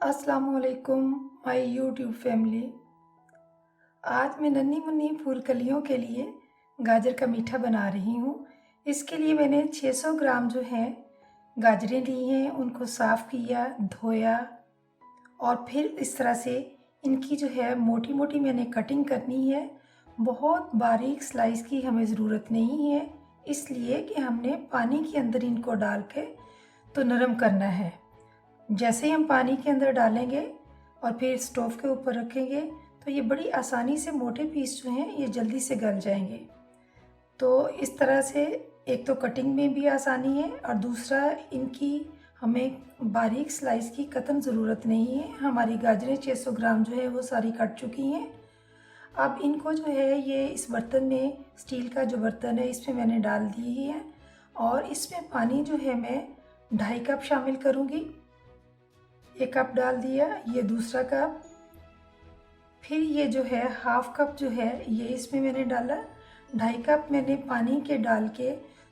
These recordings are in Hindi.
अस्सलामुअलैकुम माय यूट्यूब फैमिली। आज मैं नन्ही मुन्नी फूलकलियों के लिए गाजर का मीठा बना रही हूँ। इसके लिए मैंने 600 ग्राम जो है गाजरें ली हैं, उनको साफ़ किया, धोया और फिर इस तरह से इनकी जो है मोटी मोटी मैंने कटिंग करनी है। बहुत बारीक स्लाइस की हमें ज़रूरत नहीं है, इसलिए कि हमने पानी के अंदर इनको डाल के तो नरम करना है। जैसे ही हम पानी के अंदर डालेंगे और फिर स्टोव के ऊपर रखेंगे तो ये बड़ी आसानी से मोटे पीस जो हैं ये जल्दी से गल जाएंगे। तो इस तरह से एक तो कटिंग में भी आसानी है और दूसरा इनकी हमें बारीक स्लाइस की कतई ज़रूरत नहीं है। हमारी गाजरें 600 ग्राम जो है वो सारी कट चुकी हैं। अब इनको जो है ये इस बर्तन में, स्टील का जो बर्तन है, इसमें मैंने डाल दी है और इसमें पानी जो है मैं 2.5 कप शामिल करूँगी। 1 कप डाल दिया, ये दूसरा कप, फिर ये जो है 1/2 कप जो है ये इसमें मैंने डाला। 2.5 कप मैंने पानी के डाल के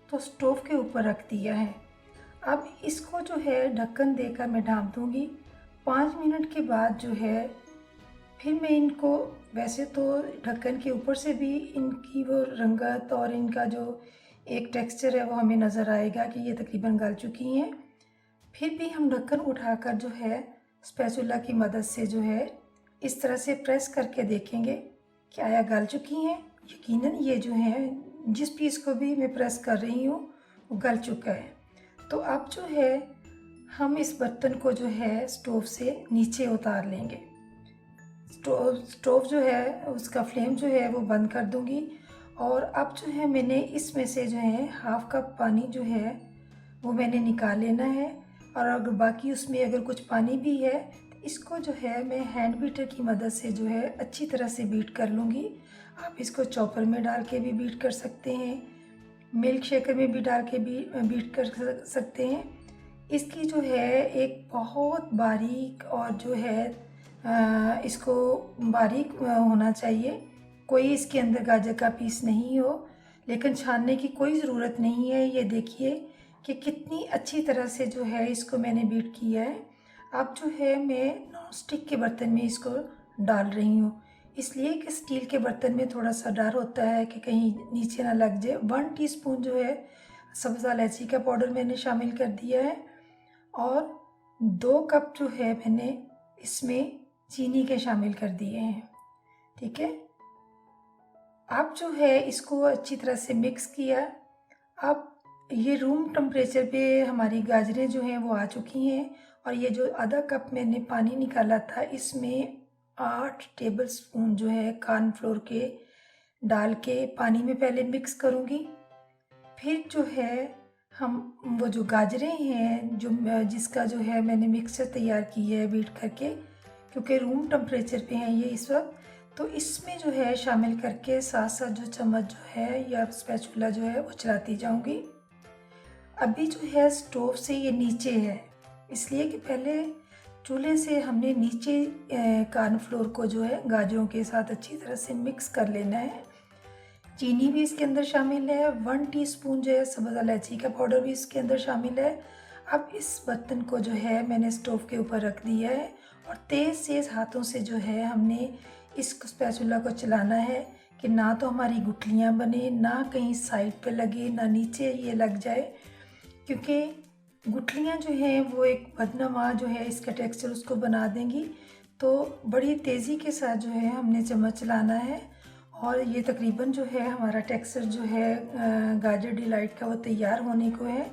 तो स्टोव के ऊपर रख दिया है। अब इसको जो है ढक्कन देकर मैं ढाँप दूँगी। 5 मिनट के बाद जो है फिर मैं इनको, वैसे तो ढक्कन के ऊपर से भी इनकी वो रंगत और इनका जो एक टेक्सचर है वो हमें नज़र आएगा कि ये तकरीबन गल चुकी हैं। फिर भी हम ढक्कन उठाकर जो है स्पैचुला की मदद से जो है इस तरह से प्रेस करके देखेंगे कि आया गल चुकी हैं। यकीनन ये जो है जिस पीस को भी मैं प्रेस कर रही हूँ वो गल चुका है। तो अब जो है हम इस बर्तन को जो है स्टोव से नीचे उतार लेंगे। स्टोव जो है उसका फ्लेम जो है वो बंद कर दूँगी और अब जो है मैंने इसमें से जो है 1/2 कप पानी जो है वो मैंने निकाल लेना है। और अगर बाकी उसमें अगर कुछ पानी भी है तो इसको जो है मैं हैंड बीटर की मदद से जो है अच्छी तरह से बीट कर लूँगी। आप इसको चॉपर में डाल के भी बीट कर सकते हैं, मिल्क शेकर में भी डाल के भी बीट कर सकते हैं। इसकी जो है एक बहुत बारीक और जो है इसको बारीक होना चाहिए, कोई इसके अंदर गाजर का पीस नहीं हो, लेकिन छानने की कोई ज़रूरत नहीं है। ये देखिए कि कितनी अच्छी तरह से जो है इसको मैंने बीट किया है। अब जो है मैं नॉन स्टिक के बर्तन में इसको डाल रही हूँ, इसलिए कि स्टील के बर्तन में थोड़ा सा डर होता है कि कहीं नीचे ना लग जाए। 1 टीस्पून जो है सब्ज़ इलायची का पाउडर मैंने शामिल कर दिया है और 2 कप जो है मैंने इसमें चीनी के शामिल कर दिए हैं। ठीक है, अब जो है इसको अच्छी तरह से मिक्स किया। अब ये रूम टेम्परेचर पे हमारी गाजरें जो हैं वो आ चुकी हैं और ये जो आधा कप मैंने पानी निकाला था इसमें 8 टेबलस्पून जो है कॉर्नफ्लोर के डाल के पानी में पहले मिक्स करूँगी। फिर जो है हम वो जो गाजरें हैं जो जिसका जो है मैंने मिक्सचर तैयार की है बीट करके, क्योंकि रूम टेम्परेचर पे हैं ये इस वक्त, तो इसमें जो है शामिल करके साथ साथ जो चम्मच जो है या स्पैचुला जो है वो चलाती जाऊंगी। अभी जो है स्टोव से ये नीचे है, इसलिए कि पहले चूल्हे से हमने नीचे कॉर्नफ्लोर को जो है गाजरों के साथ अच्छी तरह से मिक्स कर लेना है। चीनी भी इसके अंदर शामिल है, 1 टीस्पून जो है सब्ज़ इलायची का पाउडर भी इसके अंदर शामिल है। अब इस बर्तन को जो है मैंने स्टोव के ऊपर रख दिया है और तेज़ हाथों से जो है हमने इस स्पैचुला को चलाना है कि ना तो हमारी गुठलियाँ बने, ना कहीं साइड पे लगे, ना नीचे ये लग जाए, क्योंकि गुठलियाँ जो हैं वो एक बदनवा जो है इसका टेक्सचर उसको बना देंगी। तो बड़ी तेज़ी के साथ जो है हमने चम्मच चलाना है और ये तकरीबन जो है हमारा टेक्सचर जो है गाजर डिलाइट का वो तैयार होने को है।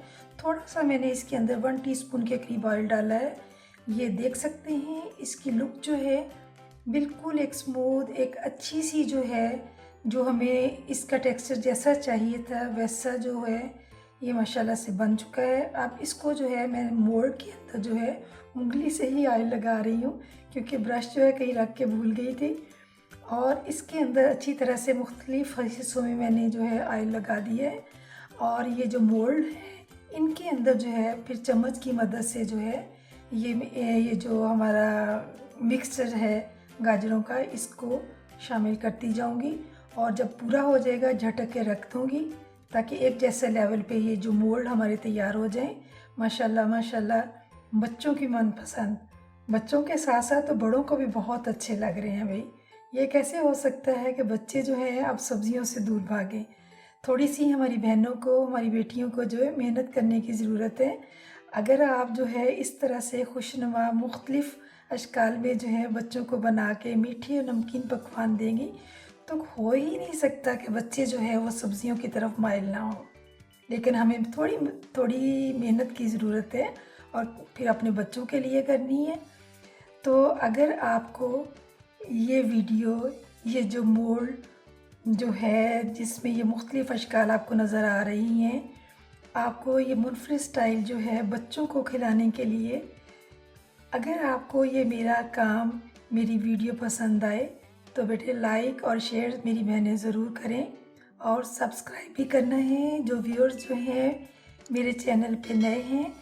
थोड़ा सा मैंने इसके अंदर 1 टीस्पून के करीब ऑयल डाला है। ये देख सकते हैं इसकी लुक जो है बिल्कुल एक स्मूथ, एक अच्छी सी जो है, जो हमें इसका टेक्सचर जैसा चाहिए था वैसा जो है ये माशाल्लाह से बन चुका है। अब इसको जो है मैं मोल्ड के अंदर जो है उंगली से ही ऑयल लगा रही हूँ, क्योंकि ब्रश जो है कहीं रख के भूल गई थी। और इसके अंदर अच्छी तरह से मुख्तलिफ़ हिस्सों में मैंने जो है ऑयल लगा दिया है और ये जो मोल्ड है इनके अंदर जो है फिर चम्मच की मदद से जो है ये जो हमारा मिक्सचर है गाजरों का इसको शामिल करती जाऊंगी और जब पूरा हो जाएगा झटक के रख दूँगी ताकि एक जैसे लेवल पे ये जो मोल्ड हमारे तैयार हो जाएं। माशाल्लाह माशाल्लाह, बच्चों की मनपसंद बच्चों के साथ साथ तो बड़ों को भी बहुत अच्छे लग रहे हैं भाई। ये कैसे हो सकता है कि बच्चे जो हैं अब सब्जियों से दूर भागें। थोड़ी सी हमारी बहनों को, हमारी बेटियों को जो है मेहनत करने की ज़रूरत है। अगर आप जो है इस तरह से खुशनुमा मुख्तलिफ़ अशकाल में जो है बच्चों को बना के मीठे और नमकीन पकवान देंगी, तो हो ही नहीं सकता कि बच्चे जो है वो सब्जियों की तरफ माइल ना हो। लेकिन हमें थोड़ी थोड़ी मेहनत की ज़रूरत है और फिर अपने बच्चों के लिए करनी है। तो अगर आपको ये वीडियो, ये जो मोल्ड जो है जिसमें ये मुख्तलिफ़ अशकाल आपको नज़र आ रही हैं, आपको ये मुनफरद स्टाइल जो है बच्चों को खिलाने के लिए, अगर आपको ये मेरा काम, मेरी वीडियो पसंद आए तो बेटे लाइक और शेयर मेरी बहनें ज़रूर करें और सब्सक्राइब भी करना है। जो व्यूअर्स जो हैं मेरे चैनल पे नए हैं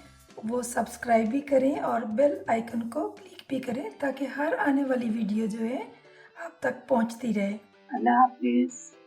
वो सब्सक्राइब भी करें और बेल आइकन को क्लिक भी करें ताकि हर आने वाली वीडियो जो है आप तक पहुंचती रहे। अल्लाह हाफिज़।